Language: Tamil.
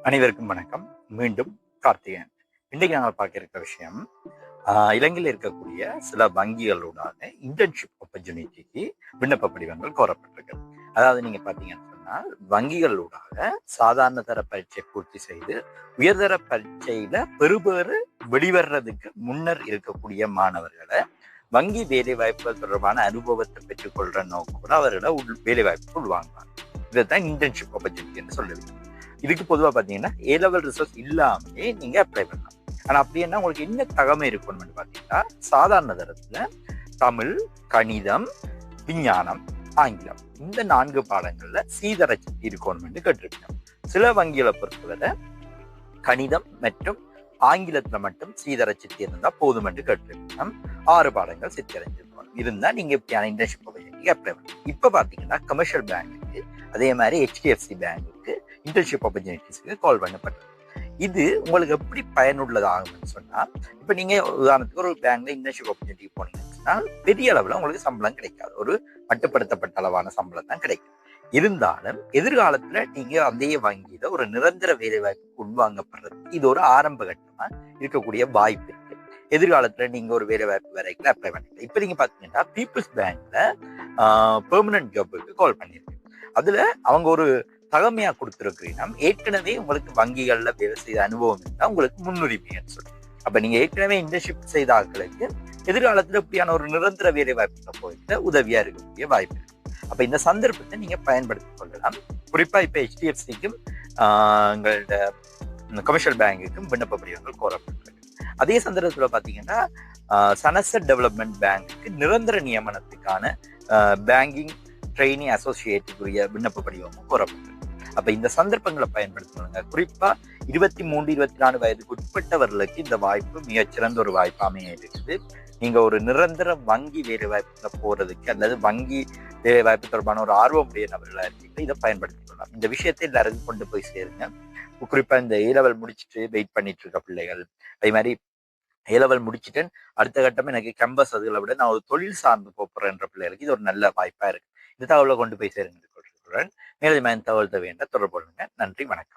அனைவருக்கும் வணக்கம். மீண்டும் கார்த்திகேயன். இன்றைக்கு நாங்கள் பார்க்க இருக்கிற விஷயம், இலங்கையில் இருக்கக்கூடிய சில வங்கிகளோடான இன்டர்ன்ஷிப் ஆப்பர்ச்சுனிட்டிக்கு விண்ணப்ப படிவங்கள் கோரப்பட்டிருக்கு. அதாவது நீங்க பார்த்தீங்கன்னு சொன்னால், வங்கிகளூடாக சாதாரண தர பரீட்சை பூர்த்தி செய்து உயர்தர பரீட்சையில பெறுபேறு வெளிவர்றதுக்கு முன்னர் இருக்கக்கூடிய மாணவர்களை வங்கி வேலை வாய்ப்புகள் தொடர்பான அனுபவத்தை பெற்றுக்கொள்ற நோக்கோட அவர்களை வேலை வாய்ப்பு உள்வாங்குவாங்க. இதைத்தான் இன்டர்ன்ஷிப் ஆப்பர்ச்சுனிட்டி என்று சொல்லுது. இதுக்கு பொதுவாக பார்த்தீங்கன்னா ஏ-லெவல் ரிசல்ட் இல்லாமலே நீங்க அப்ளை பண்ணலாம். ஆனா அப்படின்னா உங்களுக்கு என்ன தகமை இருக்கணும்னு பார்த்தீங்கன்னா, சாதாரண தரத்துல தமிழ், கணிதம், விஞ்ஞானம், ஆங்கிலம் இந்த 4 பாடங்கள்ல சீதரச்சித்தி இருக்கணும்னு கேட்டிருக்கோம். சில வங்கிகளை பொறுத்தவரை கணிதம் மற்றும் ஆங்கிலத்துல மட்டும் சீதரச்சித்தி இருந்தா போதும் என்று கேட்டிருக்கோம். 6 பாடங்கள் சித்தரைஞ்சிருக்கணும் இருந்தா நீங்க இப்படியான இன்டர்ன்ஷிப் ஆப்பர்ச்சுனிட்டி அப்ளை பண்ணலாம். இப்ப பாத்தீங்கன்னா கமர்ஷியல் பேங்க்கு, அதே மாதிரி HDFC பேங்குக்கு இன்டர்ன்ஷிப் ஆப்பர்ச்சுனிட்டிஸ்க்கு கால் பண்ணப்பட்டது. இது உங்களுக்கு எப்படி பயனுள்ளதாகும்னு சொன்னா, இப்ப நீங்க உதாரணத்துக்கு ஒரு பேங்க்ல இன்டர்ன்ஷிப் ஆப்பர்ச்சுனிட்டி போனீங்கன்னா பெரிய அளவுல உங்களுக்கு சம்பளம் கிடைக்காது. ஒரு மட்டுப்படுத்தப்பட்ட அளவான சம்பளம் தான் கிடைக்கும். இருந்தாலும் எதிர்காலத்துல நீங்க அதே வங்கியில ஒரு நிரந்தர வேலை வாய்ப்பு உள்வாங்கப்படுறது இது ஒரு ஆரம்ப கட்டமா இருக்கக்கூடிய வாய்ப்பு இருக்கு. எதிர்காலத்துல நீங்க ஒரு வேலை வாய்ப்பு வரைக்கும் அப்ளை பண்ணிக்கலாம். இப்ப நீங்க பாத்தீங்கன்னா பீப்புள்ஸ் பேங்க்ல பெர்மனன்ட் ஜாபுக்கு கால் பண்ணிருக்கு. அதுல அவங்க ஒரு தகமையா கொடுத்துருக்கிறீங்கன்னா, ஏற்கனவே உங்களுக்கு வங்கிகள்ல வேலை செய்த அனுபவம் இருந்தா உங்களுக்கு முன்னுரிமைன்னு சொல்லி. அப்ப நீங்க ஏற்கனவே இன்டர்ன்ஷிப் செய்த ஆட்களுக்கு எதிர்காலத்துல இப்படியான ஒரு நிரந்தர வேலை வாய்ப்புல போயிட்டு உதவியா இருக்கக்கூடிய வாய்ப்பு இருக்கு. அப்ப இந்த சந்தர்ப்பத்தை நீங்க பயன்படுத்திக் கொள்ளலாம். குறிப்பா இப்ப HDFCக்கும் எங்களோட கமர்ஷியல் பேங்குக்கும் விண்ணப்ப படிவங்கள் கோரப்பட்டிருக்கு. அதே சந்தர்ப்பத்துல பாத்தீங்கன்னா சனசெட் டெவலப்மெண்ட் பேங்குக்கு நிரந்தர நியமனத்துக்கான பேங்கிங் ட்ரெயினி அசோசியேட்டுக்குரிய விண்ணப்ப படிவமும் கோரப்பட்டிருக்கு. அப்ப இந்த சந்தர்ப்பங்களை பயன்படுத்தணுங்க. குறிப்பா 23, 24 வயதுக்கு உட்பட்டவர்களுக்கு இந்த வாய்ப்பு மிகச்சிறந்த ஒரு வாய்ப்பு அமைய இருக்குது. நீங்க ஒரு நிரந்தர வங்கி வேலை வாய்ப்புல போறதுக்கு அல்லது வங்கி வேலை வாய்ப்பு தொடர்பான ஒரு ஆர்வமுடைய நபர்களா இருக்கீங்க, இதை பயன்படுத்திக் கொள்ளலாம். இந்த விஷயத்தை எல்லாருக்கும் கொண்டு போய் சேருங்க. குறிப்பா இந்த ஏ-லெவல் முடிச்சுட்டு வெயிட் பண்ணிட்டு இருக்க பிள்ளைகள், அதே மாதிரி ஏ-லெவல் முடிச்சுட்டு அடுத்த கட்டம் எனக்கு கேம்பஸ் அதுகளை விட நான் ஒரு தொழில் சார்ந்து போறேன்ற பிள்ளைகளுக்கு இது ஒரு நல்ல வாய்ப்பா இருக்கு. இந்த தகவலை கொண்டு போய் சேருங்க. மேலும் தகவல் தேவையான தொடர்பு கொள்ளுங்க. நன்றி, வணக்கம்.